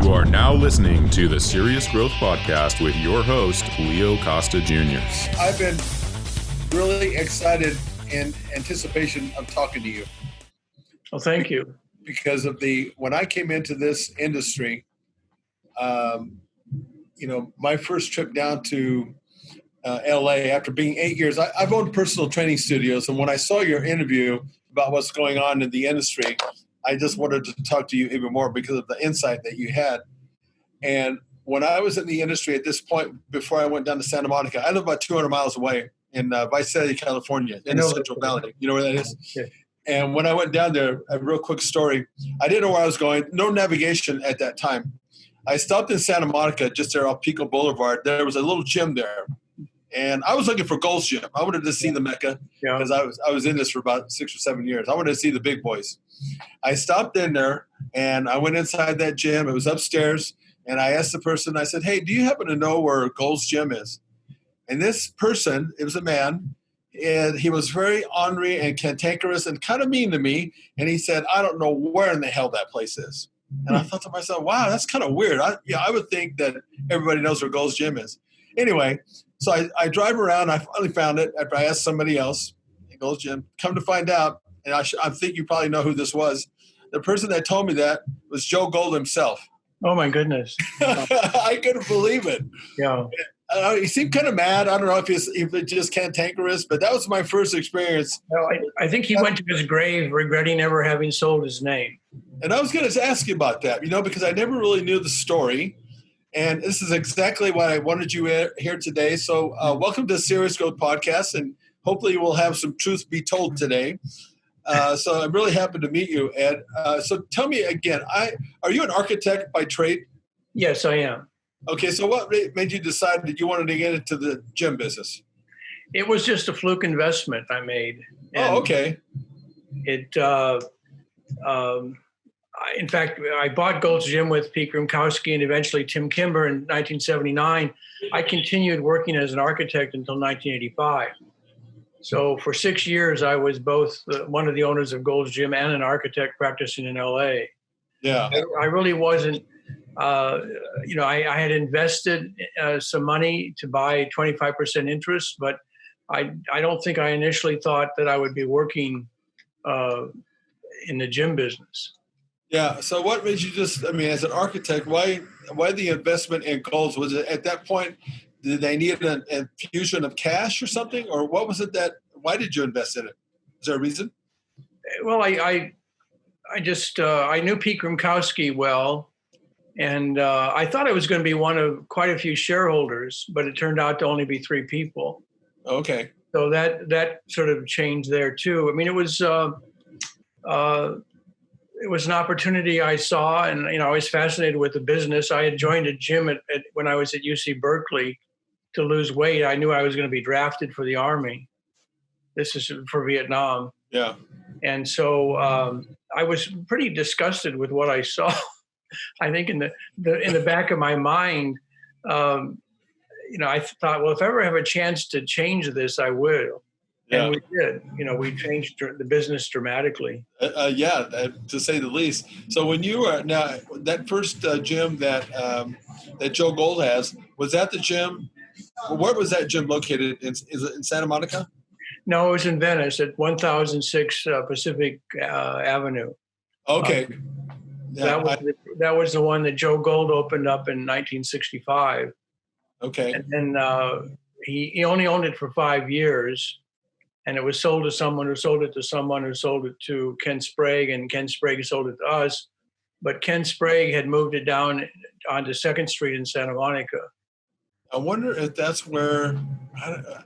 You are now listening to the Serious Growth Podcast with your host, Leo Costa Jr. I've been really excited in anticipation of talking to you. Well, thank you. Because of when I came into this industry, my first trip down to LA after being 8 years, I've owned personal training studios. And when I saw your interview about what's going on in the industry, I just wanted to talk to you even more because of the insight that you had. And when I was in the industry at this point, before I went down to Santa Monica, I live about 200 miles away in Vice California, in the Central Valley. You know where that is? Yeah. And when I went down there, a real quick story, I didn't know where I was going, no navigation at that time. I stopped in Santa Monica, just there off Pico Boulevard. There was a little gym there. And I was looking for Gold's Gym. I wanted to see the Mecca because I was in this for about 6 or 7 years. I wanted to see the big boys. I stopped in there, and I went inside that gym. It was upstairs, and I asked the person, I said, hey, do you happen to know where Gold's Gym is? And this person, it was a man, and he was very ornery and cantankerous and kind of mean to me. And he said, I don't know where in the hell that place is. And I thought to myself, wow, that's kind of weird. I would think that everybody knows where Gold's Gym is. Anyway, so I drive around. I finally found it after I asked somebody else. Gold's Gym. Come to find out, and I think you probably know who this was. The person that told me that was Joe Gold himself. Oh, my goodness. I couldn't believe it. Yeah. He seemed kind of mad. I don't know if it's just cantankerous, but that was my first experience. Well, I think he went to his grave regretting never having sold his name. And I was going to ask you about that, because I never really knew the story. And this is exactly why I wanted you here today. So welcome to the Serious Growth Podcast, and hopefully we'll have some truth be told today. So I'm really happy to meet you, Ed. So tell me again, are you an architect by trade? Yes, I am. Okay, so what made you decide that you wanted to get into the gym business? It was just a fluke investment I made. Oh, okay. In fact, I bought Gold's Gym with Pete Grymkowski and eventually Tim Kimber in 1979. I continued working as an architect until 1985. So for 6 years, I was both one of the owners of Gold's Gym and an architect practicing in LA. Yeah. I really wasn't, I had invested some money to buy 25% interest, but I don't think I initially thought that I would be working in the gym business. Yeah. So what made you as an architect, why the investment in Gold's? Was it at that point, did they need an infusion of cash or something? Or what was it why did you invest in it? Is there a reason? Well, I knew Pete Grymkowski well, and I thought I was going to be one of quite a few shareholders, but it turned out to only be 3 people. Okay. So that sort of changed there too. I mean, it was an opportunity I saw, and I was fascinated with the business. I had joined a gym when I was at UC Berkeley to lose weight. I knew I was going to be drafted for the Army. This is for Vietnam. Yeah. And so I was pretty disgusted with what I saw. I think in the back of my mind, I thought, well, if I ever have a chance to change this, I will. Yeah. And we did. We changed the business dramatically. To say the least. So when you were now that first gym that Joe Gold has, was that the gym? Where was that gym located? Is it in Santa Monica? No, it was in Venice at 1006 Pacific Avenue. Okay. That was the one that Joe Gold opened up in 1965. Okay. And then he only owned it for 5 years. And it was sold to someone who sold it to someone who sold it to Ken Sprague, and Ken Sprague sold it to us. But Ken Sprague had moved it down onto 2nd Street in Santa Monica. I wonder if that's where,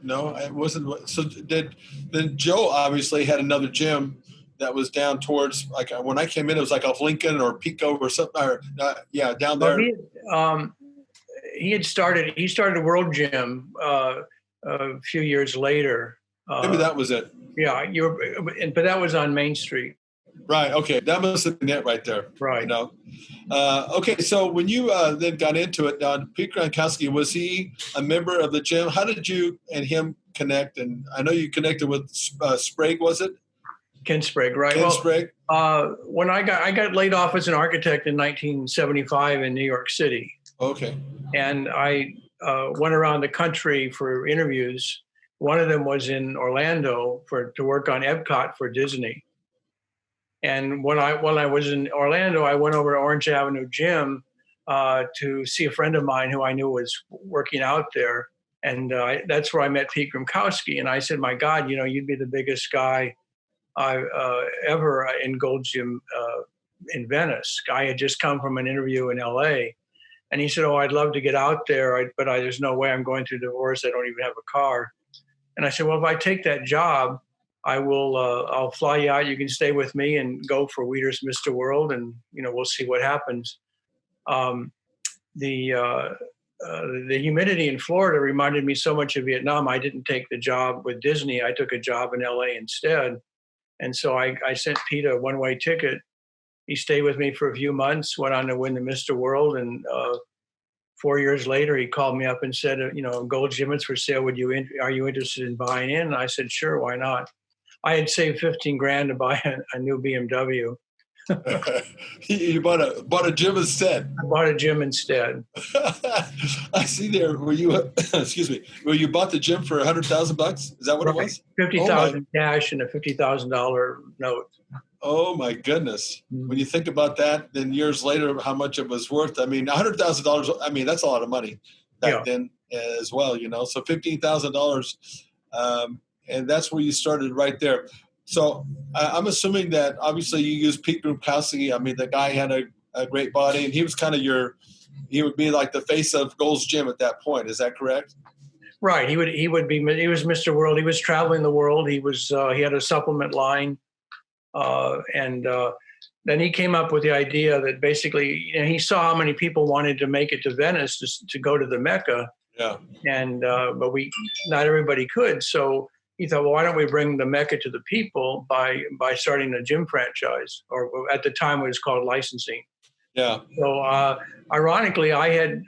no, it wasn't. So then Joe obviously had another gym that was down towards, like when I came in, it was like off Lincoln or Pico or something, down there. Well, he started World Gym a few years later. Maybe that was it. Yeah, but that was on Main Street. Right. Okay, that must have been it right there. Right. Okay, so when you then got into it, Pete Grymkowski, was he a member of the gym? How did you and him connect? And I know you connected with Sprague, was it? Ken Sprague, right? Ken Sprague. When I got laid off as an architect in 1975 in New York City. Okay. And I went around the country for interviews. One of them was in Orlando to work on Epcot for Disney. And when I was in Orlando, I went over to Orange Avenue Gym to see a friend of mine who I knew was working out there. And that's where I met Pete Grymkowski. And I said, my God, you'd be the biggest guy ever in Gold's Gym in Venice. I had just come from an interview in LA. And he said, oh, I'd love to get out there, but there's no way. I'm going through divorce. I don't even have a car. And I said, well, if I take that job, I'll fly you out. You can stay with me and go for Weider's Mr. World, and we'll see what happens. The humidity in Florida reminded me so much of Vietnam. I didn't take the job with Disney. I took a job in LA instead. And so I sent Pete a one-way ticket. He stayed with me for a few months, went on to win the Mr. World. And 4 years later, he called me up and said, Gold's Gym is for sale. Are you interested in buying in? And I said, sure, why not? I had saved $15,000 to buy a new BMW. You bought a gym instead. I bought a gym instead. I see there. Were you? Excuse me. Were you bought the gym for $100,000? Is that what it was? $50,000 cash and a $50,000 note. Oh my goodness! When you think about that, then years later, how much it was worth. I mean, $100,000. I mean, that's a lot of money back then as well. So $15,000, and that's where you started right there. So I'm assuming that obviously you used Pete Grymkowski. I mean, the guy had a great body, and he was kind of he would be like the face of Gold's Gym at that point. Is that correct? Right. He was Mr. World. He was traveling the world. He had a supplement line. And then he came up with the idea that basically, he saw how many people wanted to make it to Venice to go to the Mecca. Yeah. And, but not everybody could. So he thought, well, why don't we bring the Mecca to the people by starting a gym franchise, or at the time it was called licensing. Yeah. So, ironically, I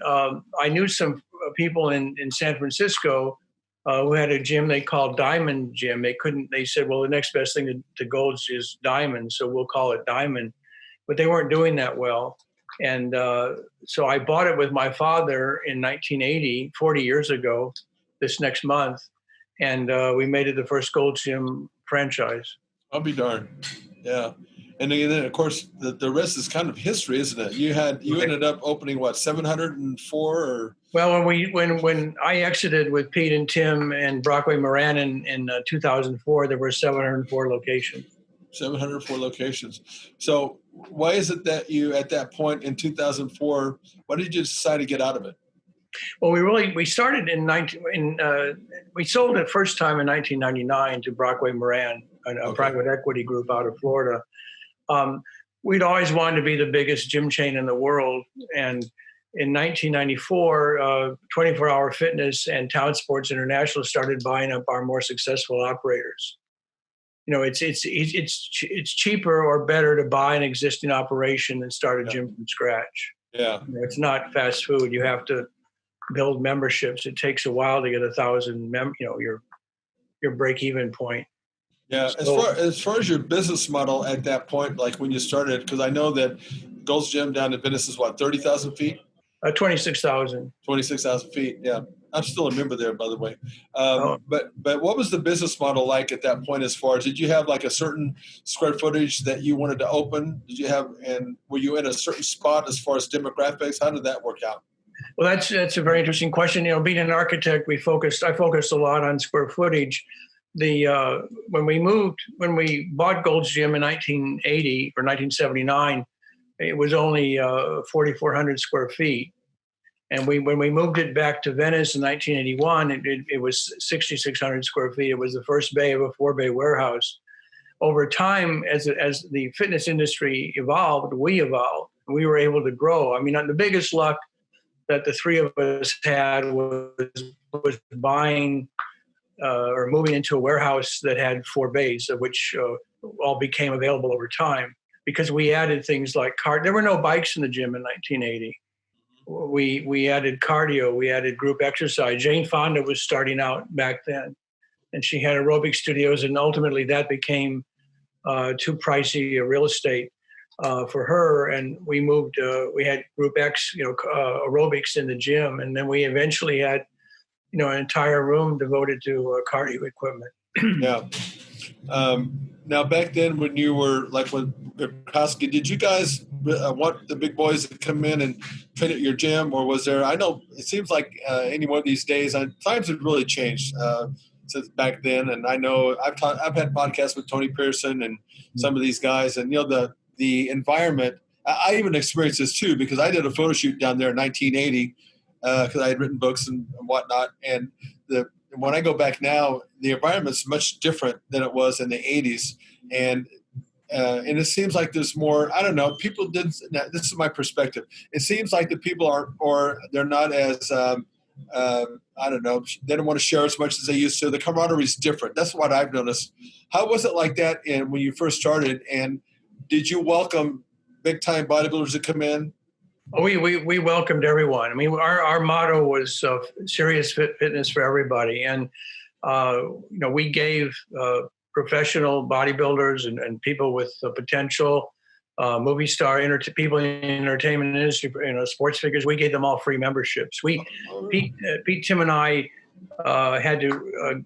knew some people in San Francisco who had a gym they called Diamond Gym. They said, well, the next best thing to Gold's is Diamond, so we'll call it Diamond. But they weren't doing that well. And so I bought it with my father in 1980, 40 years ago, this next month. And we made it the first Gold's Gym franchise. I'll be darned. Yeah. And then, of course, the rest is kind of history, isn't it? You ended up opening, what, 704 or? Well, when I exited with Pete and Tim and Brockway Moran in 2004, there were 704 locations. 704 locations. So why is it that you, at that point in 2004, why did you decide to get out of it? Well, we started we sold it first time in 1999 to Brockway Moran, a private equity group out of Florida. We'd always wanted to be the biggest gym chain in the world. And in 1994, 24-Hour Fitness and Town Sports International started buying up our more successful operators. It's cheaper or better to buy an existing operation than start a gym from scratch. Yeah. It's not fast food. You have to build memberships. It takes a while to get 1,000 your break-even point. Yeah, as far as your business model at that point, like when you started, because I know that Gold's Gym down in Venice is what, 30,000 feet? 26,000. 26,000 feet, yeah. I'm still a member there, by the way. But what was the business model like at that point as far as, did you have like a certain square footage that you wanted to open? And were you in a certain spot as far as demographics? How did that work out? Well, that's a very interesting question. Being an architect, I focused a lot on square footage. When we bought Gold's Gym in 1980 or 1979, it was only 4,400 square feet. And when we moved it back to Venice in 1981, it was 6,600 square feet. It was the first bay of a 4-bay warehouse. Over time, as the fitness industry evolved, we evolved. We were able to grow. I mean, the biggest luck that the three of us had was buying or moving into a warehouse that had 4 bays, of which all became available over time, because we added things like there were no bikes in the gym in 1980. We added cardio, we added group exercise. Jane Fonda was starting out back then, and she had aerobic studios, and ultimately that became too pricey real estate for her, and we moved. We had Group X, aerobics in the gym, and then we eventually had, an entire room devoted to cardio equipment. Yeah. Now, back then, when you were like with Grymkowski, did you guys want the big boys to come in and train at your gym, or was there? I know it seems like any one of these days, times have really changed since back then. And I know I've had podcasts with Tony Pearson and some of these guys, and the environment. I even experienced this too, because I did a photo shoot down there in 1980 because I had written books and whatnot. And when I go back now, the environment's much different than it was in the 80s. And it seems like there's more, I don't know, people didn't, this is my perspective. It seems like the people they're not as, I don't know, they don't want to share as much as they used to. The camaraderie is different. That's what I've noticed. How was it like that when you first started? And did you welcome big-time bodybuilders to come in? Oh, we welcomed everyone. I mean, our motto was serious fitness for everybody. And, we gave professional bodybuilders and people with potential, movie star, people in the entertainment industry, sports figures, we gave them all free memberships. Pete, Tim, and I had to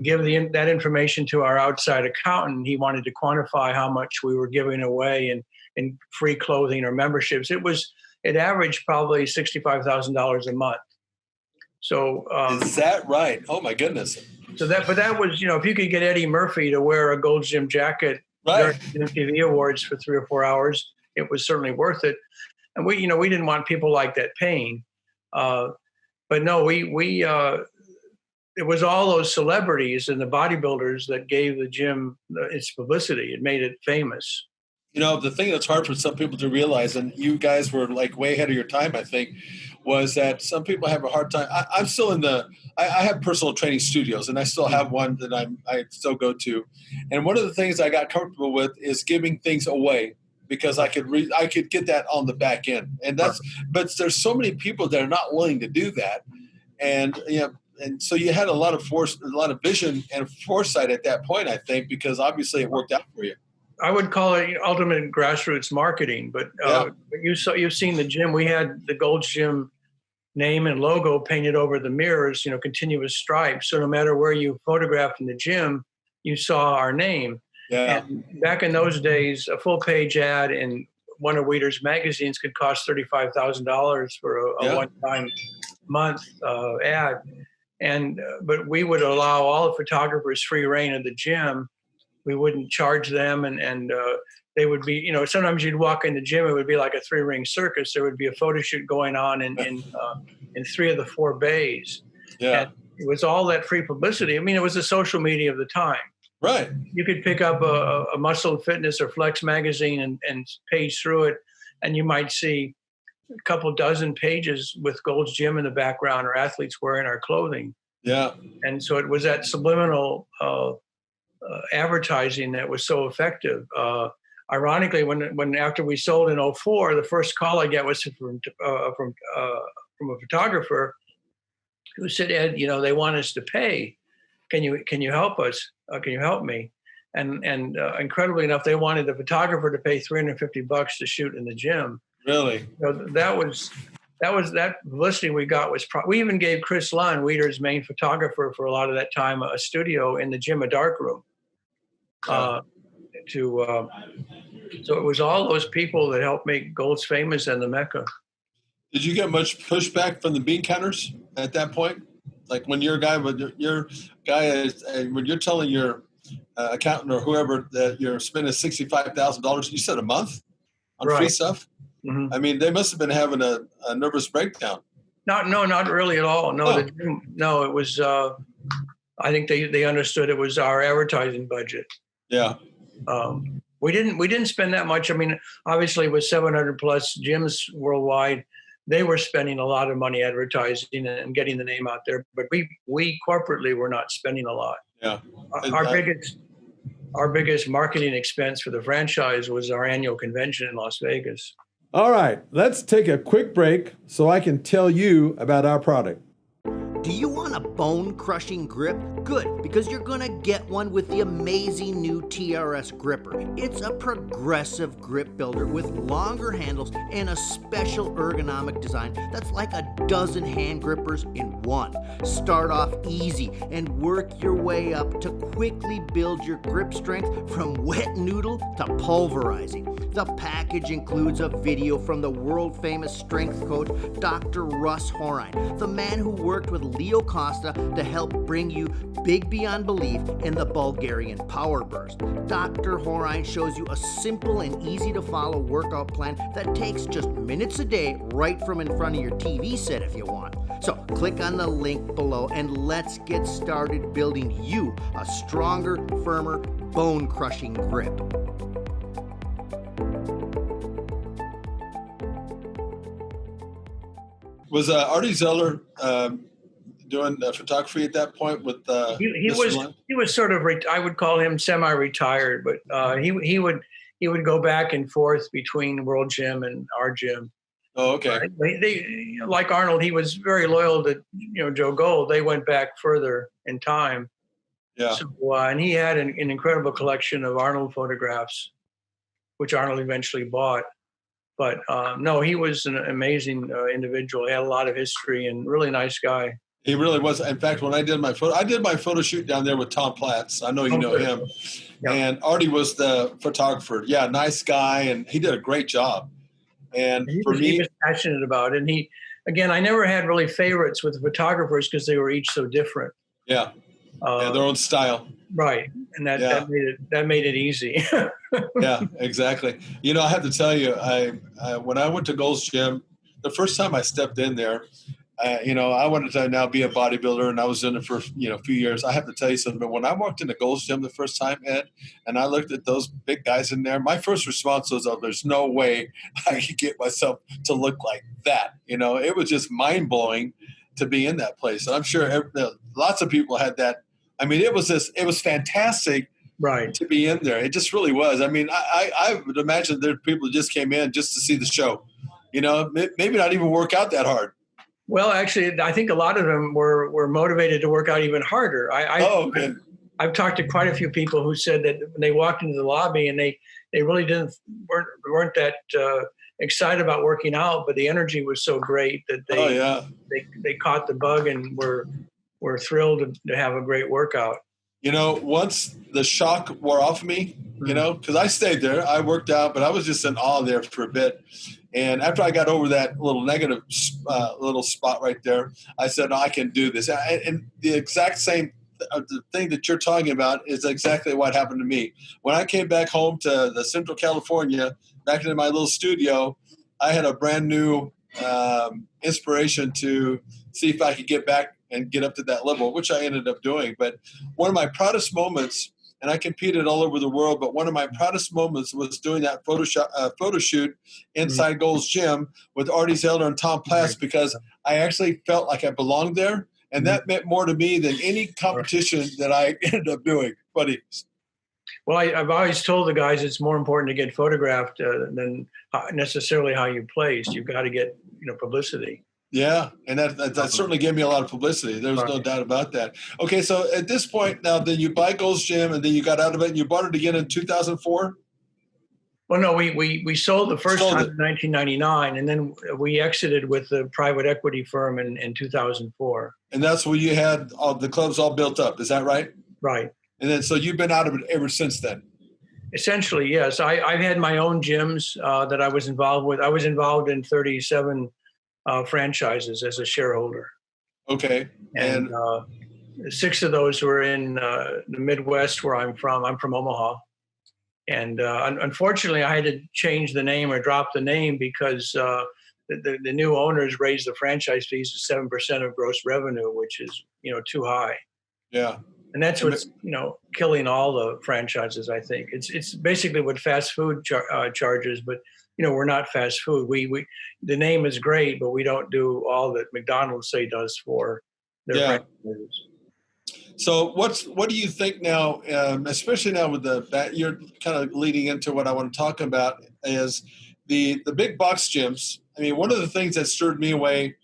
give that information to our outside accountant. He wanted to quantify how much we were giving away in free clothing or memberships. It averaged probably $65,000 a month. So is that right? Oh my goodness! But that was, if you could get Eddie Murphy to wear a Gold's Gym jacket during the MTV Awards for 3 or 4 hours, it was certainly worth it. And we didn't want people like that paying. But no, it was all those celebrities and the bodybuilders that gave the gym its publicity. It made it famous. The thing that's hard for some people to realize, and you guys were like way ahead of your time, I think, was that some people have a hard time. I'm still I have personal training studios, and I still have one that I still go to. And one of the things I got comfortable with is giving things away, because I could get that on the back end. And but there's so many people that are not willing to do that. And, and so you had a lot of vision and foresight at that point, I think, because obviously it worked out for you. I would call it ultimate grassroots marketing, but you've seen the gym. We had the Gold's Gym name and logo painted over the mirrors, continuous stripes. So no matter where you photographed in the gym, you saw our name. Yeah. And back in those days, a full page ad in one of Weider's magazines could cost $35,000 for a one-time month ad. And but we would allow all the photographers free reign of the gym. We wouldn't charge them, and they would be, sometimes you'd walk in the gym, it would be like a 3-ring circus. There would be a photo shoot going on in 3 of the 4 bays. Yeah. And it was all that free publicity. I mean, it was the social media of the time. Right. You could pick up a Muscle and Fitness or Flex magazine and page through it, and you might see a couple dozen pages with Gold's Gym in the background or athletes wearing our clothing. Yeah. And so it was that subliminal advertising that was so effective. Ironically, when after we sold in 2004, the first call I get was from a photographer who said, "Ed, they want us to pay. Can you help us? Can you help me?" And incredibly enough, they wanted the photographer to pay $350 to shoot in the gym. Really? That publicity we got was. We even gave Chris Lunn, Weider's main photographer for a lot of that time, a studio in the gym, a dark room. So it was all those people that helped make Gold's famous and the Mecca. Did you get much pushback from the bean counters at that point? Like when when you're telling your accountant or whoever that you're spending $65,000, you said a month on free stuff? Mm-hmm. I mean, they must have been having a nervous breakdown. Not really at all. No, it was. I think they understood it was our advertising budget. Yeah. We didn't spend that much. I mean, obviously with 700 plus gyms worldwide, they were spending a lot of money advertising and getting the name out there. But we corporately were not spending a lot. Yeah. Our biggest marketing expense for the franchise was our annual convention in Las Vegas. All right, let's take a quick break so I can tell you about our product. Do you want a bone-crushing grip? Good, because you're gonna get one with the amazing new TRS gripper. It's a progressive grip builder with longer handles and a special ergonomic design that's like a dozen hand grippers in one. Start off easy and work your way up to quickly build your grip strength from wet noodle to pulverizing. The package includes a video from the world-famous strength coach, Dr. Russ Horine, the man who worked with Leo Costa to help bring you big beyond belief in the Bulgarian power burst. Dr. Horine shows you a simple and easy to follow workout plan that takes just minutes a day right from in front of your TV set if you want. So click on the link below and let's get started building you a stronger, firmer, bone-crushing grip. Was Artie Zeller doing photography at that point with he was sort of I would call him semi-retired, but he would go back and forth between World Gym and our gym. Oh, okay. They like Arnold, he was very loyal to Joe Gold. They went back further in time. Yeah. So, and he had an incredible collection of Arnold photographs, which Arnold eventually bought. But no, he was an amazing individual. He had a lot of history and really nice guy. He really was. In fact, when I did my photo shoot down there with Tom Platz. I know you know him. Yeah. And Artie was the photographer. Yeah, nice guy, and he did a great job. And he was passionate about it. And I never had really favorites with the photographers because they were each so different. Yeah. Their own style. Right. And that made it easy. Yeah, exactly. I have to tell you, I when I went to Gold's Gym, the first time I stepped in there, I wanted to now be a bodybuilder, and I was in it for a few years. I have to tell you something. When I walked into Gold's Gym the first time, Ed, and I looked at those big guys in there, my first response was, "Oh, there's no way I could get myself to look like that." It was just mind blowing to be in that place. And I'm sure lots of people had that. I mean, it was fantastic. Right. To be in there. It just really was. I mean, I would imagine there are people who just came in just to see the show, maybe not even work out that hard. Well, actually, I think a lot of them were motivated to work out even harder. I've talked to quite a few people who said that when they walked into the lobby and they really weren't that excited about working out, but the energy was so great that they caught the bug and were thrilled to have a great workout. Once the shock wore off me, because I stayed there, I worked out, but I was just in awe there for a bit. And after I got over that little negative little spot right there, I said, no, I can do this. And the exact same the thing that you're talking about is exactly what happened to me. When I came back home to the Central California, back into my little studio, I had a brand new inspiration to see if I could get back and get up to that level, which I ended up doing. But one of my proudest moments, and I competed all over the world, but one of my proudest moments was doing that photo shoot inside Gold's Gym with Artie Zeller and Tom Platz, because I actually felt like I belonged there. And that meant more to me than any competition that I ended up doing. Buddy. Well, I've always told the guys it's more important to get photographed than necessarily how you placed. You've got to get publicity. Yeah, and that certainly gave me a lot of publicity. There's no doubt about that. Okay, so at this point now, then you buy Gold's Gym, and then you got out of it, and you bought it again in 2004? Well, no, we sold the first time in 1999, and then we exited with the private equity firm in 2004. And that's when you had the clubs all built up. Is that right? Right. And then so you've been out of it ever since then? Essentially, yes. I've had my own gyms that I was involved with. I was involved in 37 franchises as a shareholder. Okay. And 6 of those were in the Midwest where I'm from. I'm from Omaha. And unfortunately, I had to change the name or drop the name because the new owners raised the franchise fees to 7% of gross revenue, which is, too high. Yeah. And that's what's, killing all the franchises, I think. It's basically what fast food charges, but, we're not fast food. We the name is great, but we don't do all that McDonald's does for their franchises. So what do you think now, especially now with that you're kind of leading into what I want to talk about is the big box gyms. I mean, one of the things that stirred me away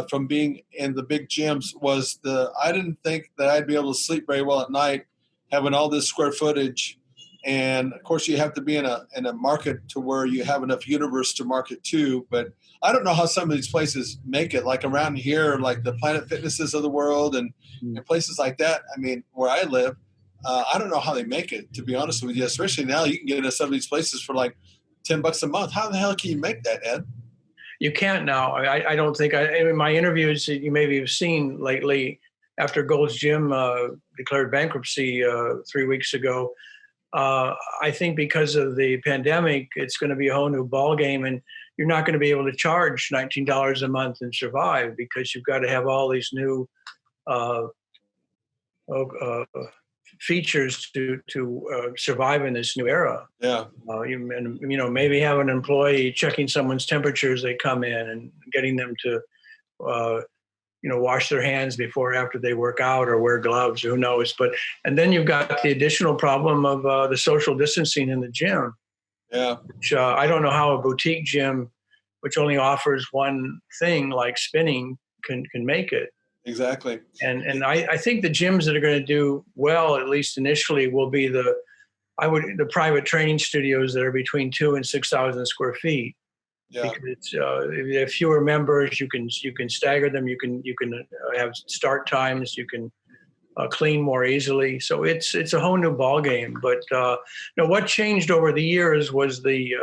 from being in the big gyms was I didn't think that I'd be able to sleep very well at night, having all this square footage. And of course, you have to be in a market to where you have enough universe to market to. But I don't know how some of these places make it. Like around here, like the Planet Fitnesses of the world and places like that. I mean, where I live, I don't know how they make it, to be honest with you. Especially now, you can get into some of these places for like $10 a month. How the hell can you make that, Ed? You can't now. I don't think. In my interviews that you maybe have seen lately, after Gold's Gym declared bankruptcy 3 weeks ago, I think because of the pandemic, it's going to be a whole new ball game, and you're not going to be able to charge $19 a month and survive because you've got to have all these new features to survive in this new era. Yeah. Maybe have an employee checking someone's temperature as they come in and getting them to, wash their hands before or after they work out or wear gloves, or who knows. And then you've got the additional problem of the social distancing in the gym. Yeah. Which, I don't know how a boutique gym, which only offers one thing like spinning, can make it. Exactly. And I think the gyms that are going to do well, at least initially, will be the private training studios that are between 2,000 and 6,000 square feet. Yeah. Because if you have fewer members, you can stagger them. You can have start times. You can clean more easily. So it's a whole new ball game. But what changed over the years was the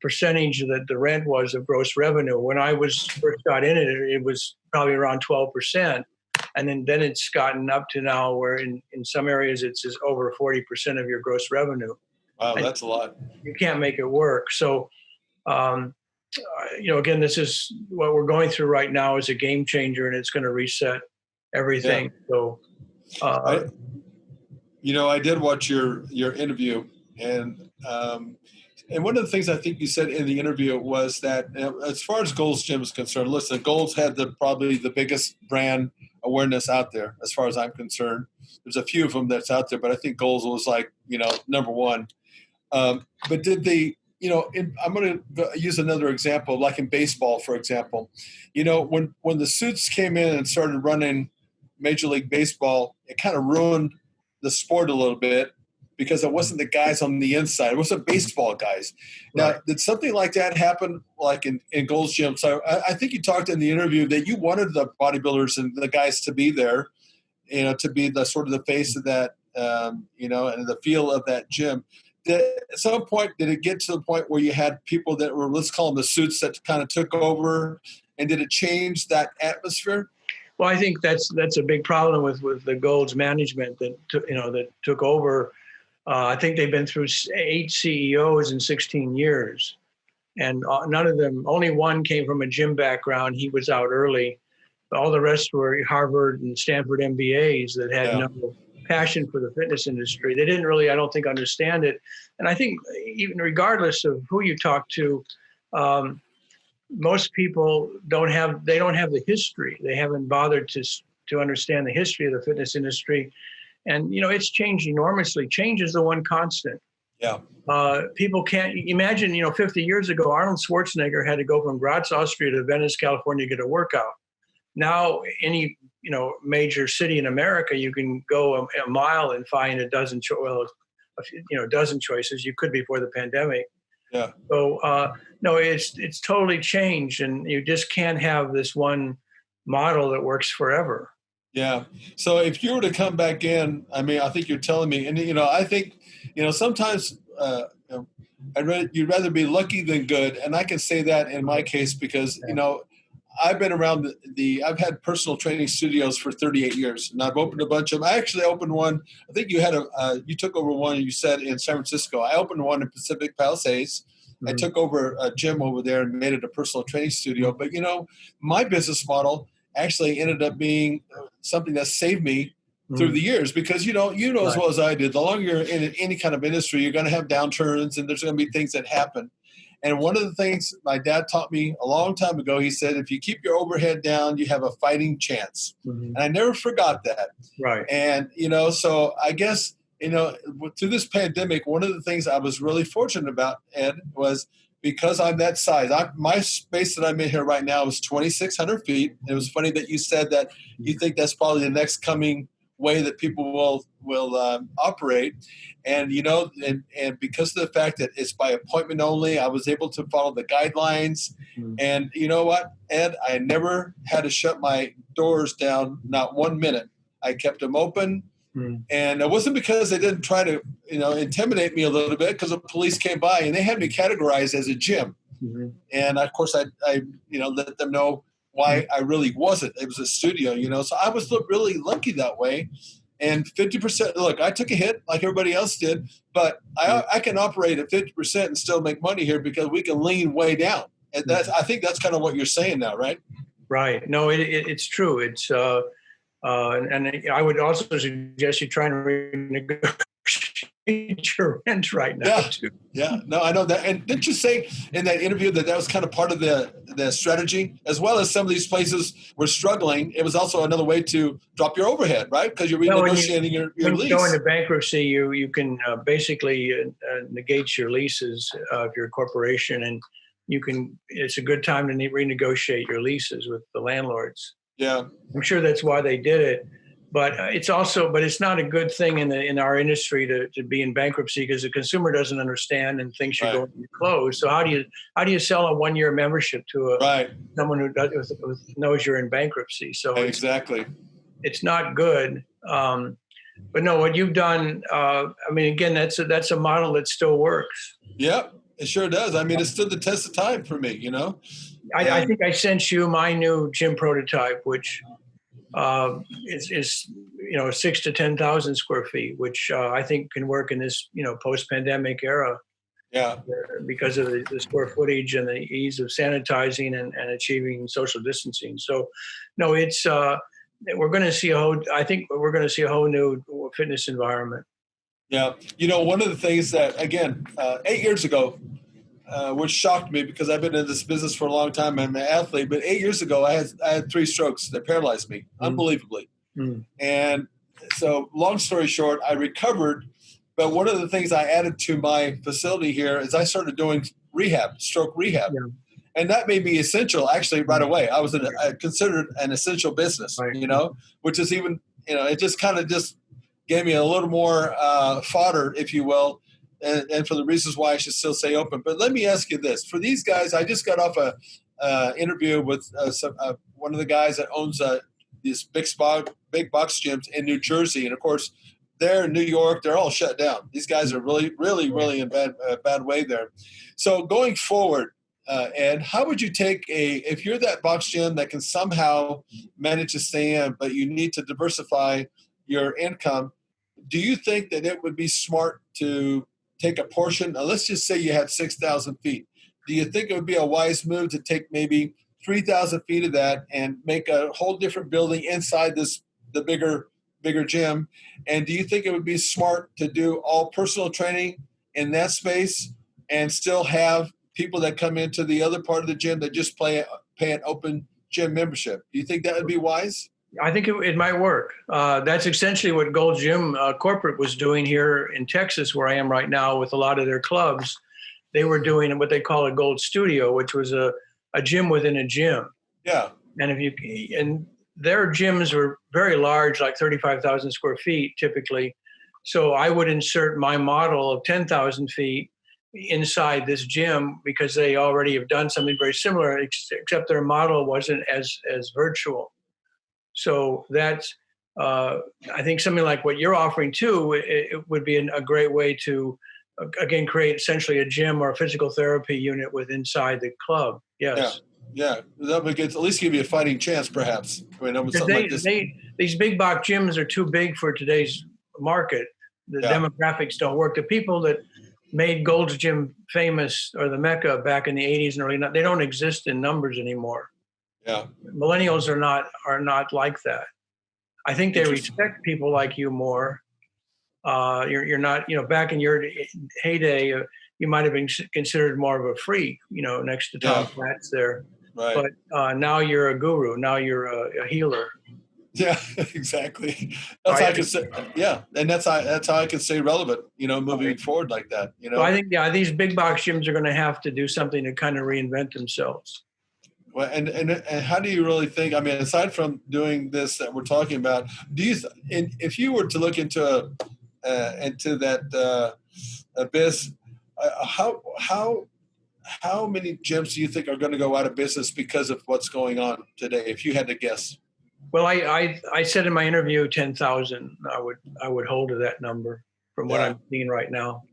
percentage that the rent was of gross revenue. When I first got in it, it was probably around 12%. And then it's gotten up to now where in some areas it's over 40% of your gross revenue. Wow, that's a lot. You can't make it work. So, again, this is what we're going through right now is a game changer, and it's going to reset everything. Yeah. So, I did watch your interview, and one of the things I think you said in the interview was that as far as Gold's Gym is concerned, listen, Gold's had probably the biggest brand awareness out there as far as I'm concerned. There's a few of them that's out there, but I think Gold's was like, number one. But did I'm going to use another example, like in baseball, for example. When the suits came in and started running Major League Baseball, it kind of ruined the sport a little bit because it wasn't the guys on the inside. It wasn't baseball guys. Now, right. Did something like that happen like in Gold's Gym? So I think you talked in the interview that you wanted the bodybuilders and the guys to be there, to be the sort of the face of that, and the feel of that gym. At some point, did it get to the point where you had people that were, let's call them the suits, that kind of took over, and did it change that atmosphere? Well, I think that's a big problem with the Gold's management that took over. I think they've been through 8 CEOs in 16 years, and none of them. Only one came from a gym background. He was out early. All the rest were Harvard and Stanford MBAs that had no passion for the fitness industry. They didn't really, I don't think, understand it. And I think even regardless of who you talk to, most people don't have the history. They haven't bothered to understand the history of the fitness industry. And, it's changed enormously. Change is the one constant. Yeah. People can't imagine, 50 years ago, Arnold Schwarzenegger had to go from Graz, Austria to Venice, California to get a workout. Now, any major city in America, you can go a mile and find a dozen choices. You could before the pandemic. Yeah. So no, it's totally changed, and you just can't have this one model that works forever. Yeah. So if you were to come back in, I mean, I think you're telling me, and I think sometimes you'd rather be lucky than good, and I can say that in my case because I've been around I've had personal training studios for 38 years, and I've opened a bunch of them. I actually opened one. I think you took over one, and you said in San Francisco. I opened one in Pacific Palisades. Mm-hmm. I took over a gym over there and made it a personal training studio. But, my business model actually ended up being something that saved me through the years because, as well as I did, the longer you're in any kind of industry, you're going to have downturns and there's going to be things that happen. And one of the things my dad taught me a long time ago, he said, if you keep your overhead down, you have a fighting chance. Mm-hmm. And I never forgot that. Right. And, so I guess, through this pandemic, one of the things I was really fortunate about, Ed, was because I'm that size, my space that I'm in here right now is 2,600 feet. It was funny that you said that you think that's probably the next coming way that people will operate. And, you know, and because of the fact that it's by appointment only, I was able to follow the guidelines. And you know what, Ed, I never had to shut my doors down, not 1 minute. I kept them open. And it wasn't because they didn't try to, you know, intimidate me a little bit, because the police came by and they had me categorized as a gym. And of course I you know, let them know why I really wasn't. It was a studio, you know, so I was really lucky that way. And 50%, look, I took a hit like everybody else did, but I can operate at 50% and still make money here because we can lean way down. And I think that's kind of what you're saying now, right? Right. No, it's true. It's and I would also suggest you try and renegotiate your rent right now too. Yeah, no, I know that. And didn't you say in that interview that was kind of part of the strategy, as well as some of these places were struggling? It was also another way to drop your overhead, right? Because you're renegotiating your lease. When you go into bankruptcy, you can basically negate your leases of your corporation, and it's a good time to renegotiate your leases with the landlords. Yeah, I'm sure that's why they did it, but it's not a good thing in our industry to be in bankruptcy, because the consumer doesn't understand and thinks you're going to be closed. So how do you sell a 1-year membership to someone who knows you're in bankruptcy? So exactly, it's not good. But no, what you've done, I mean, again, that's a model that still works. Yep, it sure does. I mean, it stood the test of time for me, you know. I think I sent you my new gym prototype, which is 6,000 to 10,000 square feet, which I think can work in this post-pandemic era. Yeah, because of the square footage and the ease of sanitizing and achieving social distancing. So, no, it's we're going to see a whole new fitness environment. Yeah, one of the things that, again, 8 years ago, which shocked me because I've been in this business for a long time. I'm an athlete, but 8 years ago, I had 3 strokes that paralyzed me unbelievably. And so, long story short, I recovered. But one of the things I added to my facility here is I started doing stroke rehab. Yeah. And that made me essential actually right away. I was considered an essential business, which is even, it just kind of just gave me a little more fodder, if you will, and for the reasons why I should still stay open. But let me ask you this. For these guys, I just got off a interview with one of the guys that owns these big box gyms in New Jersey. And, of course, they're in New York. They're all shut down. These guys are really, really, really in bad way there. So going forward, Ed, how would you take if you're that box gym that can somehow manage to stay in, but you need to diversify your income, do you think that it would be smart to take a portion? Let's just say you had 6,000 feet. Do you think it would be a wise move to take maybe 3,000 feet of that and make a whole different building inside the bigger gym? And do you think it would be smart to do all personal training in that space and still have people that come into the other part of the gym that just pay an open gym membership? Do you think that would be wise? I think it might work. That's essentially what Gold Gym Corporate was doing here in Texas, where I am right now, with a lot of their clubs. They were doing what they call a Gold Studio, which was a gym within a gym. Yeah. And their gyms were very large, like 35,000 square feet typically. So I would insert my model of 10,000 feet inside this gym because they already have done something very similar, except their model wasn't as virtual. So that's, I think something like what you're offering too, it would be a great way to, again, create essentially a gym or a physical therapy unit inside the club. Yes. Yeah. That would at least give you a fighting chance, perhaps. I mean, something like this. These big box gyms are too big for today's market. The demographics don't work. The people that made Gold's Gym famous, or the Mecca back in the 80s and early 90s, they don't exist in numbers anymore. Yeah. Millennials are not like that. I think they respect people like you more. You're not, back in your heyday, you might have been considered more of a freak, next to Tom Platz there. Right. But now you're a guru. Now you're a healer. Yeah, exactly. That's how I can say, yeah. And that's how I can stay relevant, moving forward like that, So I think, these big box gyms are going to have to do something to kind of reinvent themselves. Well, and how do you really think, I mean, aside from doing this that we're talking about, if you were to look into that abyss, how many gyms do you think are going to go out of business because of what's going on today, if you had to guess? Well, I said in my interview 10,000. I would hold to that number from what I'm seeing right now.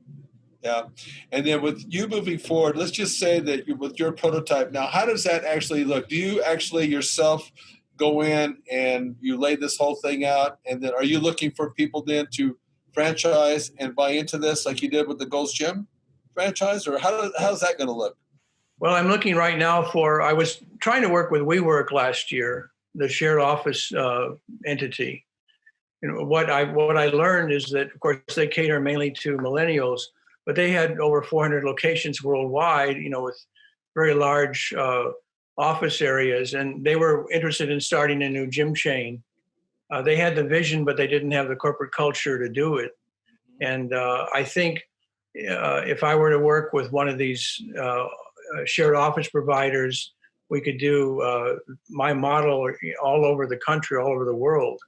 Yeah, and then with you moving forward, let's just say that with your prototype now, how does that actually look? Do you actually yourself go in and you lay this whole thing out, and then are you looking for people then to franchise and buy into this like you did with the Gold's Gym franchise, or how's that going to look? Well, I'm looking right now I was trying to work with WeWork last year, the shared office entity. What I learned is that, of course, they cater mainly to millennials, but they had over 400 locations worldwide, with very large office areas, and they were interested in starting a new gym chain. They had the vision, but they didn't have the corporate culture to do it. And I think if I were to work with one of these shared office providers, we could do my model all over the country, all over the world.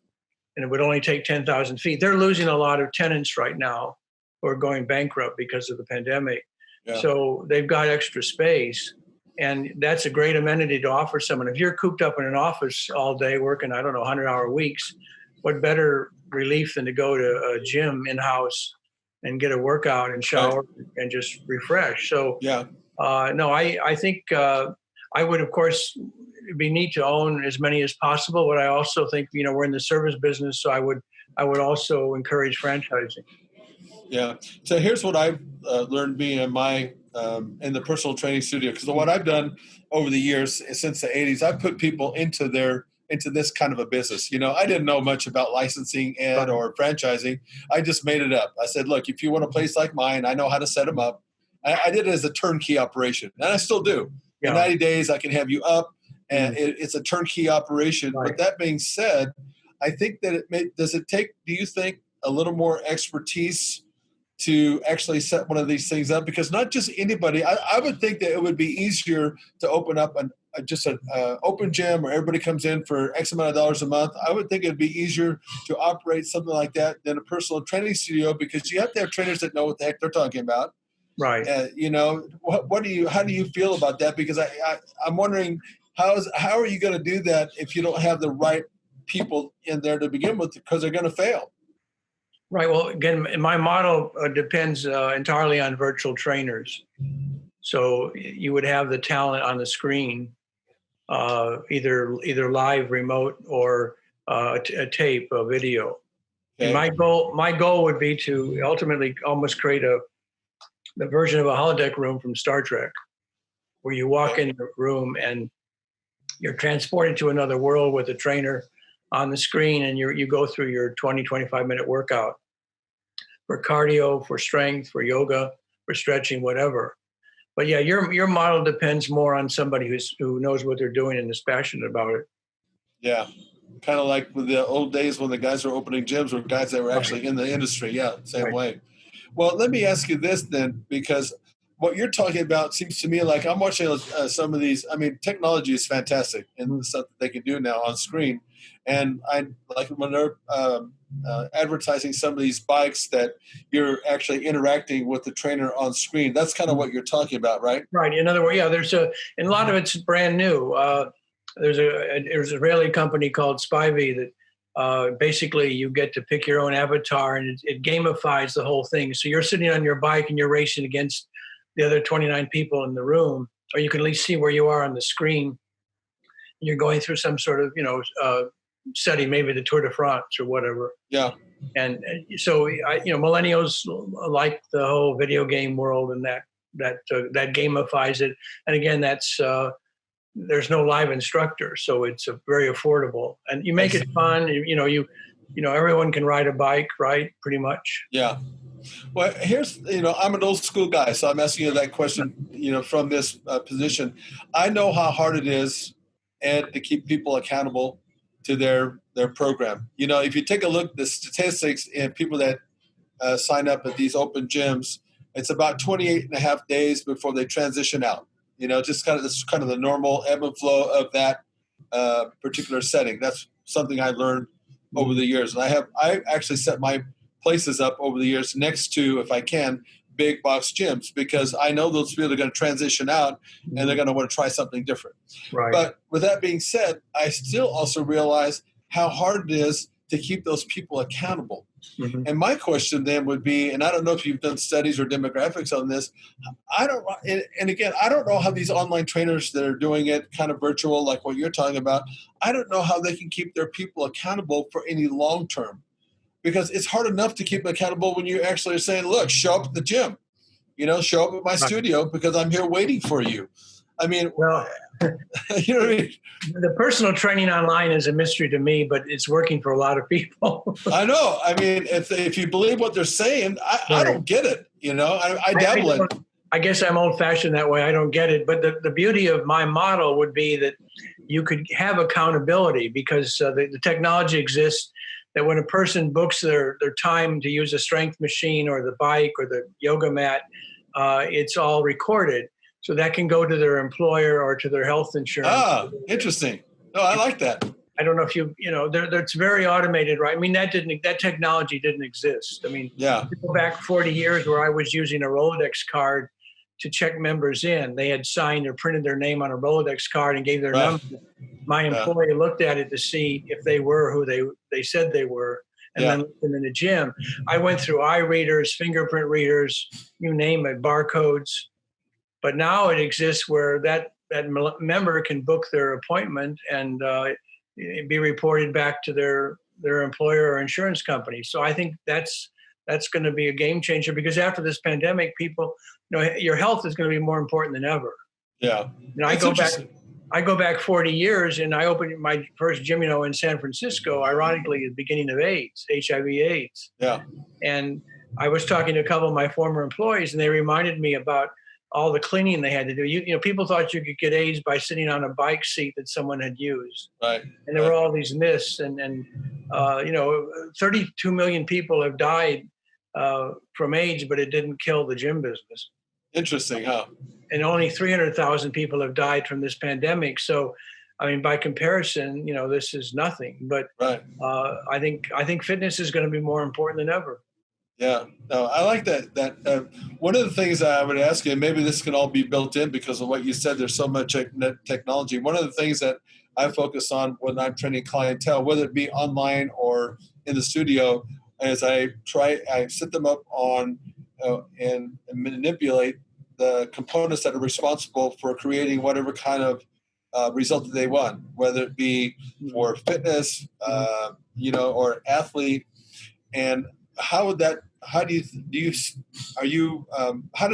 And it would only take 10,000 feet. They're losing a lot of tenants right now who are going bankrupt because of the pandemic. Yeah. So they've got extra space. And that's a great amenity to offer someone. If you're cooped up in an office all day working, 100-hour weeks, what better relief than to go to a gym in-house and get a workout and shower and just refresh. So yeah. I think I would, of course, it'd be neat to own as many as possible, but I also think, we're in the service business, so I would also encourage franchising. Yeah. So here's what I've learned being in the personal training studio, because what I've done over the years since the 80s, I've put people into this kind of a business. I didn't know much about licensing or franchising. I just made it up. I said, look, if you want a place like mine, I know how to set them up. I did it as a turnkey operation, and I still do. Yeah. In 90 days, I can have you up, and it's a turnkey operation. Right. But that being said, I think that do you think a little more expertise to actually set one of these things up? Because not just anybody, I would think that it would be easier to open up an open gym where everybody comes in for X amount of dollars a month. I would think it'd be easier to operate something like that than a personal training studio, because you have to have trainers that know what the heck they're talking about. Right. How do you feel about that? Because I'm wondering how are you going to do that if you don't have the right people in there to begin with, because they're going to fail. Right. Well, again, my model depends entirely on virtual trainers. So you would have the talent on the screen, either live, remote, or a tape, a video. Okay. And my goal would be to ultimately almost create the version of a holodeck room from Star Trek, where you walk in the room and you're transported to another world with a trainer on the screen, and you go through your 20, 25-minute workout for cardio, for strength, for yoga, for stretching, whatever. But yeah, your model depends more on somebody who knows what they're doing and is passionate about it. Yeah, kind of like with the old days when the guys were opening gyms or guys that were actually in the industry. Yeah, same way. Well, let me ask you this then, because what you're talking about seems to me like I'm watching some of these. I mean, technology is fantastic and the stuff that they can do now on screen. And I like when they're advertising some of these bikes that you're actually interacting with the trainer on screen. That's kind of what you're talking about, right? Right. In other words, yeah, and a lot of it's brand new. There's an Israeli company called Spivey that basically you get to pick your own avatar, and it gamifies the whole thing. So you're sitting on your bike and you're racing against the other 29 people in the room, or you can at least see where you are on the screen. You're going through some sort of, setting, maybe the Tour de France or whatever. Yeah. And so, millennials like the whole video game world, and that gamifies it. And again, that's there's no live instructor, so it's very affordable, and you make it fun. Everyone can ride a bike, right? Pretty much. Yeah. Well, here's, I'm an old school guy, so I'm asking you that question, from this position. I know how hard it is, and to keep people accountable to their their program. You know, if you take a look at the statistics and people that sign up at these open gyms, it's about 28 and a half days before they transition out. You know, just this is kind of the normal ebb and flow of that particular setting. That's something I learned over the years. And I actually set my places up over the years next to, if I can, big box gyms, because I know those people are going to transition out and they're going to want to try something different. Right. But with that being said, I still also realize how hard it is to keep those people accountable. Mm-hmm. And my question then would be, and I don't know if you've done studies or demographics on this, I don't know how these online trainers that are doing it kind of virtual, like what you're talking about, I don't know how they can keep their people accountable for any long term. Because it's hard enough to keep them accountable when you actually are saying, look, show up at the gym, you know, show up at my studio because I'm here waiting for you. I mean, well, you know what I mean? The personal training online is a mystery to me, but it's working for a lot of people. I know. I mean, if you believe what they're saying, I don't get it. You know, I dabble in it. I guess I'm old fashioned that way. I don't get it. But the beauty of my model would be that you could have accountability because the technology exists. That when a person books their time to use a strength machine or the bike or the yoga mat, it's all recorded. So that can go to their employer or to their health insurance. Ah, interesting. No, I like that. I don't know if it's very automated, right? I mean, that technology didn't exist. I mean, yeah. Go back 40 years where I was using a Rolodex card to check members in. They had signed or printed their name on a Rolodex card and gave their number. My employee looked at it to see if they were who they said they were, and then looked them in the gym. I went through eye readers, fingerprint readers, you name it, barcodes. But now it exists where that member can book their appointment and be reported back to their employer or insurance company. So I think that's going to be a game changer because after this pandemic, people, your health is going to be more important than ever. Yeah. I go back 40 years and I opened my first gym, in San Francisco, ironically, at the beginning of HIV/AIDS. Yeah. And I was talking to a couple of my former employees and they reminded me about all the cleaning they had to do. People thought you could get AIDS by sitting on a bike seat that someone had used. Right. And there were all these myths and 32 million people have died from AIDS, but it didn't kill the gym business. Interesting, huh? And only 300,000 people have died from this pandemic. So, I mean, by comparison, this is nothing. But right. I think fitness is going to be more important than ever. Yeah, no, I like that. One of the things I would ask you, and maybe this can all be built in because of what you said, there's so much technology. One of the things that I focus on when I'm training clientele, whether it be online or in the studio, is I set them up on and manipulate the components that are responsible for creating whatever kind of result that they want, whether it be for fitness, or athlete. And how does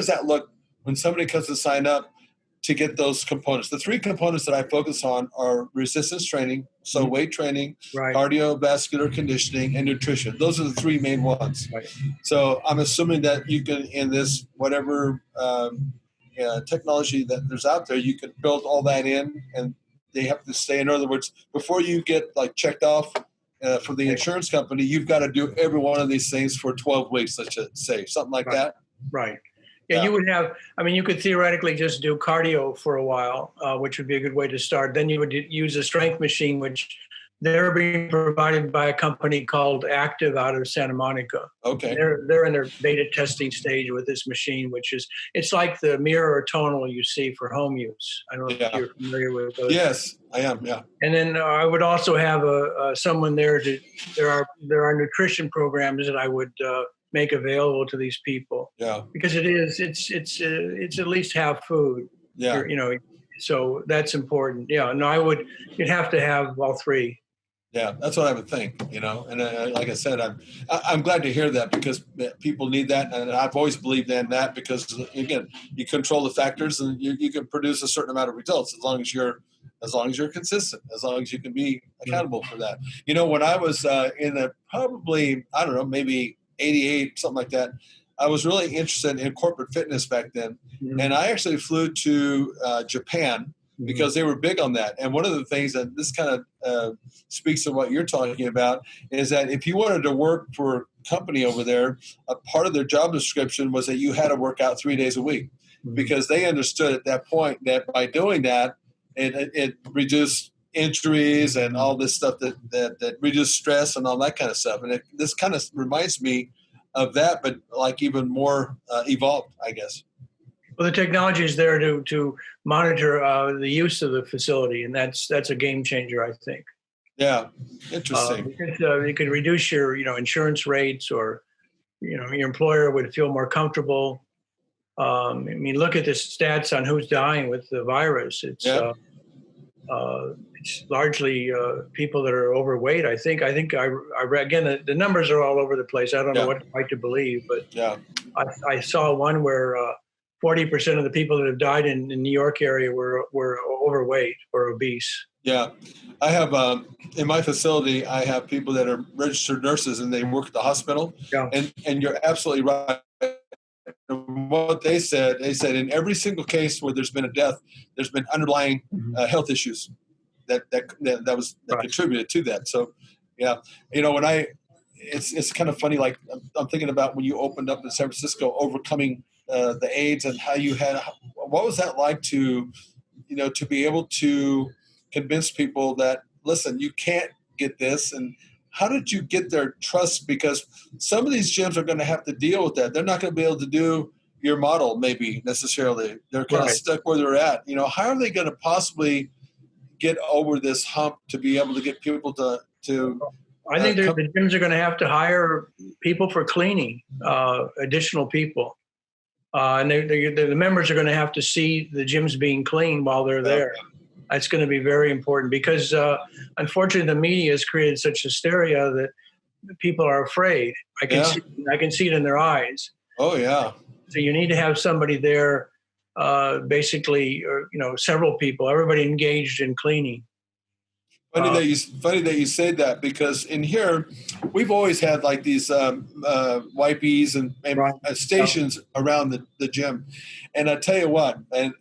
that look when somebody comes to sign up to get those components? The three components that I focus on are resistance training, so weight training, right, cardiovascular conditioning, and nutrition. Those are the three main ones. Right. So I'm assuming that you can, in this whatever technology that there's out there, you can build all that in, and they have to stay. In other words, before you get checked off for the insurance company, you've got to do every one of these things for 12 weeks, let's just say, something like that. Right. Yeah, you would have, you could theoretically just do cardio for a while, which would be a good way to start. Then you would use a strength machine, which they're being provided by a company called Active out of Santa Monica. Okay. They're in their beta testing stage with this machine, it's like the mirror or tonal you see for home use. I don't know if you're familiar with those. Yes, I am. Yeah. And then I would also have someone there there are nutrition programs that I would make available to these people. Yeah. Because it's at least half food. Yeah. So that's important. Yeah. No, you'd have to have all three. Yeah, that's what I would think, And like I said, I'm glad to hear that because people need that, and I've always believed in that because again, you control the factors and you can produce a certain amount of results as long as you're consistent, as long as you can be accountable for that. When I was in probably, I don't know, maybe 88, something like that, I was really interested in corporate fitness back then, and I actually flew to Japan because they were big on that. And one of the things that this kind of speaks to what you're talking about is that if you wanted to work for a company over there, a part of their job description was that you had to work out 3 days a week, because they understood at that point that by doing that, it reduced injuries and all this stuff that reduced stress and all that kind of stuff. And this kind of reminds me of that, but like even more evolved, I guess. Well, the technology is there to monitor the use of the facility, and that's a game changer, I think. Yeah, interesting. You could reduce your insurance rates, or your employer would feel more comfortable. I mean, look at the stats on who's dying with the virus. It's largely people that are overweight. I think I read, again, the numbers are all over the place. I don't know what quite to believe, but I saw one where 40% of the people that have died in the New York area were overweight or obese. Yeah. I have, in my facility, I have people that are registered nurses and they work at the hospital. Yeah. And you're absolutely right. And what they said in every single case where there's been a death, there's been underlying health issues that contributed to that. So, yeah, it's kind of funny. Like I'm thinking about when you opened up in San Francisco, overcoming the AIDS, and how what was that like to be able to convince people that, listen, you can't get this, and how did you get their trust? Because some of these gyms are going to have to deal with that. They're not going to be able to do your model maybe necessarily. They're kind of stuck where they're at. How are they going to possibly get over this hump to be able to get people to I think the gyms are going to have to hire people for cleaning, additional people. And the members are going to have to see the gyms being clean while they're there. That's going to be very important because, unfortunately, the media has created such hysteria that people are afraid. I can see it in their eyes. Oh yeah. So you need to have somebody there, basically, or several people, everybody engaged in cleaning. Funny that you say that, because in here we've always had like these wipies and stations around the gym, and I tell you what, and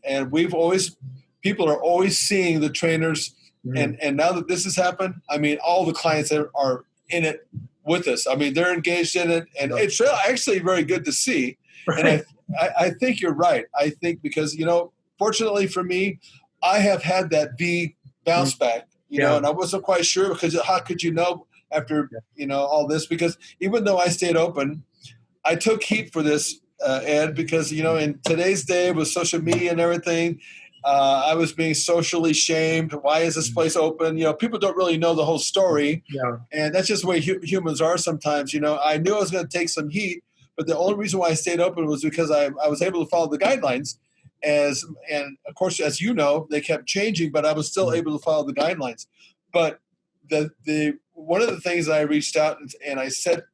people are always seeing the trainers, and now that this has happened, I mean, all the clients are in it with us. I mean, they're engaged in it, and it's actually very good to see. Right. And I think you're right. I think because fortunately for me, I have had that V bounce back. And I wasn't quite sure, because how could you know after, all this? Because even though I stayed open, I took heat for this, Ed, because, in today's day with social media and everything, I was being socially shamed. Why is this place open? People don't really know the whole story. Yeah. And that's just the way humans are sometimes. I knew I was going to take some heat, but the only reason why I stayed open was because I was able to follow the guidelines. And of course, as you know, they kept changing, but I was still able to follow the guidelines. But the one of the things that I reached out and I said,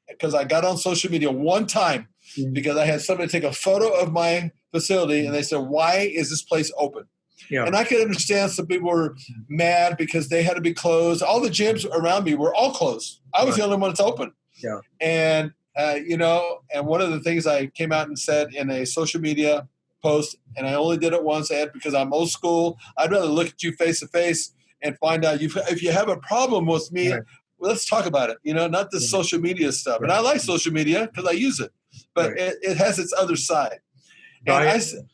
because I got on social media one time, because I had somebody take a photo of my facility, and they said, "Why is this place open?" Yeah. And I could understand some people were mad because they had to be closed. All the gyms around me were all closed. I was the only one that's open. Yeah. And and one of the things I came out and said in a social media post, and I only did it once, Ed, because I'm old school. I'd rather look at you face to face and find out if you have a problem with me. Right. Well, let's talk about it. Not the social media stuff. Right. And I like social media because I use it, but it has its other side. And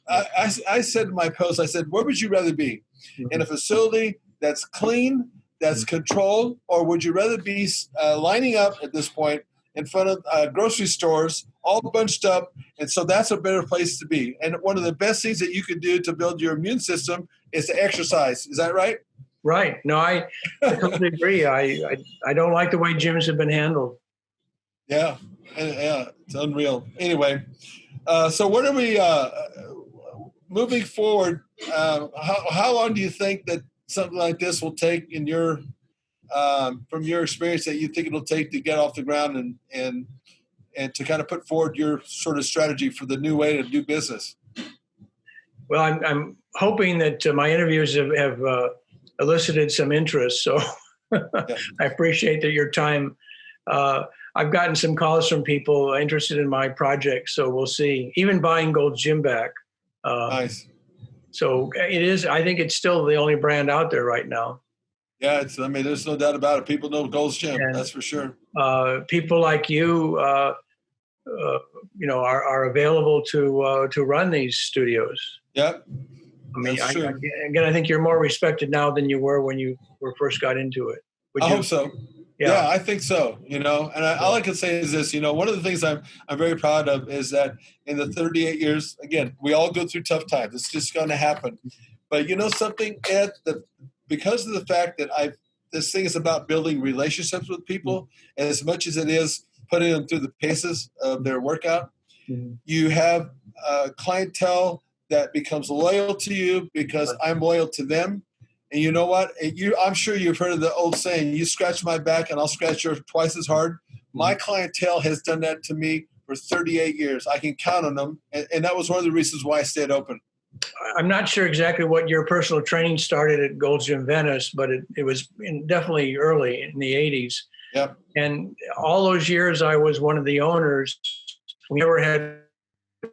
I said in my post, I said, where would you rather be? In a facility that's clean, that's controlled, or would you rather be lining up at this point in front of grocery stores, all bunched up? And so that's a better place to be. And one of the best things that you can do to build your immune system is to exercise. Is that right? Right. No, I totally agree. I don't like the way gyms have been handled. Yeah. It's unreal. Anyway, so what are we moving forward? How long do you think that something like this will take in your from your experience, that you think it'll take to get off the ground and to kind of put forward your sort of strategy for the new way to do business? Well, I'm hoping that my interviews have elicited some interest. So I appreciate that your time. I've gotten some calls from people interested in my project, so we'll see. Even buying Gold's Gym back. Nice. So it is, I think it's still the only brand out there right now. Yeah, there's no doubt about it. People know Gold's Gym, And, that's for sure. People like you, are available to run these studios. Yep. I mean, That's true. I think you're more respected now than you were when you first got into it. I hope so. Yeah, I think so. And all I can say is this. One of the things I'm very proud of is that in the 38 years, again, we all go through tough times. It's just going to happen. But something, Ed, because of the fact that this thing is about building relationships with people, as much as it is putting them through the paces of their workout, you have a clientele that becomes loyal to you because I'm loyal to them. And you know what? I'm sure you've heard of the old saying, you scratch my back and I'll scratch yours twice as hard. My clientele has done that to me for 38 years. I can count on them. And that was one of the reasons why I stayed open. I'm not sure exactly what your personal training started at Gold's Gym Venice, but it was definitely early in the 80s. Yep. And all those years I was one of the owners. We never had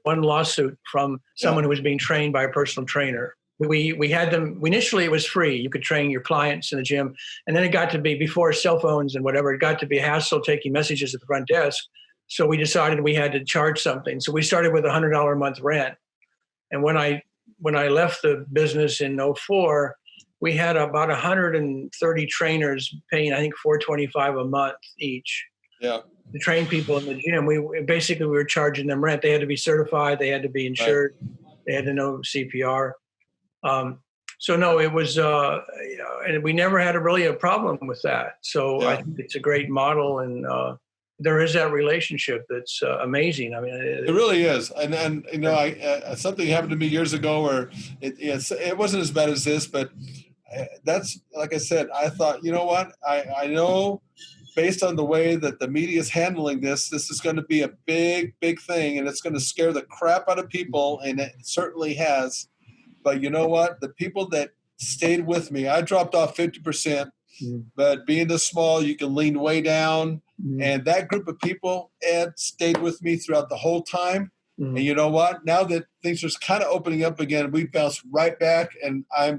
one lawsuit from someone who was being trained by a personal trainer. We had them, initially it was free. You could train your clients in the gym. And then it got to be, before cell phones and whatever, it got to be a hassle taking messages at the front desk. So we decided we had to charge something. So we started with $100 a month rent. And when I left the business in 2004, we had about 130 trainers paying, I think, $425 a month each. Yeah. To train people in the gym. We were charging them rent. They had to be certified. They had to be insured. Right. They had to know CPR. So no, it was, and we never had really a problem with that. So I think it's a great model, and there is that relationship that's amazing. I mean, it really is. And something happened to me years ago where it wasn't as bad as this, but that's, like I said, I thought, you know what? I know based on the way that the media is handling this is going to be a big, big thing, and it's going to scare the crap out of people, and it certainly has. But you know what? The people that stayed with me, I dropped off 50%, but being this small, you can lean way down. And that group of people, Ed, stayed with me throughout the whole time. And you know what? Now that things are kind of opening up again, we bounced right back, and I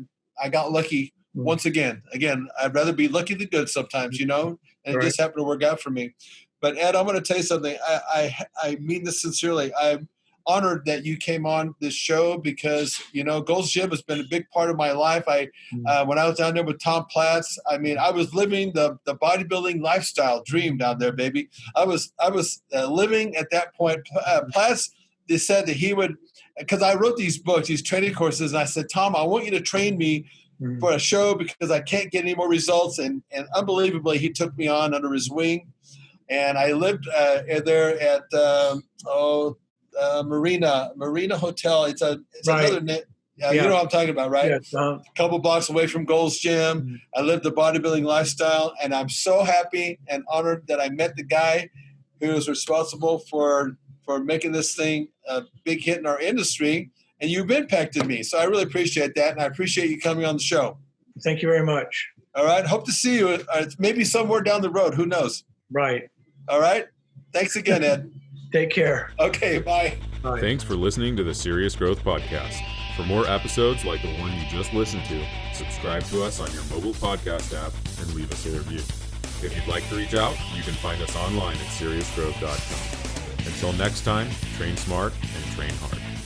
got lucky once again. Again, I'd rather be lucky than good sometimes, and it just happened to work out for me. But Ed, I'm going to tell you something. I mean this sincerely. I'm honored that you came on this show because, Gold's Gym has been a big part of my life. When I was down there with Tom Platz, I mean, I was living the bodybuilding lifestyle dream down there, baby. I was living at that point. Platz, they said that he would, because I wrote these books, these training courses, and I said, Tom, I want you to train me for a show because I can't get any more results. And unbelievably, he took me on under his wing. And I lived there at Marina Hotel. It's another net. You know what I'm talking about, right? Yes, a couple blocks away from Gold's Gym. I lived the bodybuilding lifestyle, and I'm so happy and honored that I met the guy who was responsible for making this thing a big hit in our industry. And you've impacted me, so I really appreciate that, and I appreciate you coming on the show. Thank you very much. All right, hope to see you maybe somewhere down the road. Who knows? Right. All right. Thanks again, Ed. Take care. Okay, bye. Bye. Thanks for listening to the Serious Growth Podcast. For more episodes like the one you just listened to, subscribe to us on your mobile podcast app and leave us a review. If you'd like to reach out, you can find us online at seriousgrowth.com. Until next time, train smart and train hard.